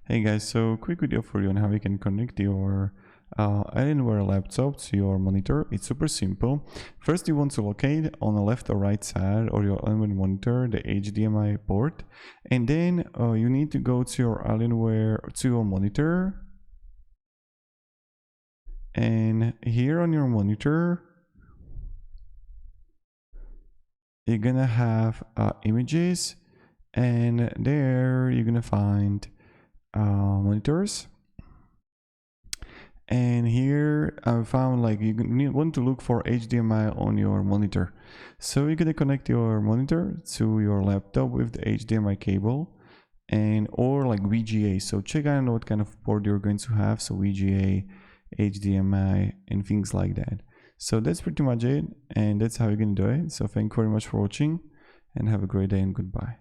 Hey guys, so quick video for you on how you can connect your Alienware laptop to your monitor. It's super simple. First, you want to locate on the left or right side of your Alienware monitor the HDMI port, and then you need to go to your Alienware to your monitor, and here on your monitor you're gonna have images, and there you're gonna find monitors. And here I found like you want to look for HDMI on your monitor. So you're gonna connect your monitor to your laptop with the HDMI cable and or like VGA. So check out what kind of port you're going to have. So VGA, HDMI, and things like that. So that's pretty much it, and that's how you're gonna do it. So thank you very much for watching, and have a great day and goodbye.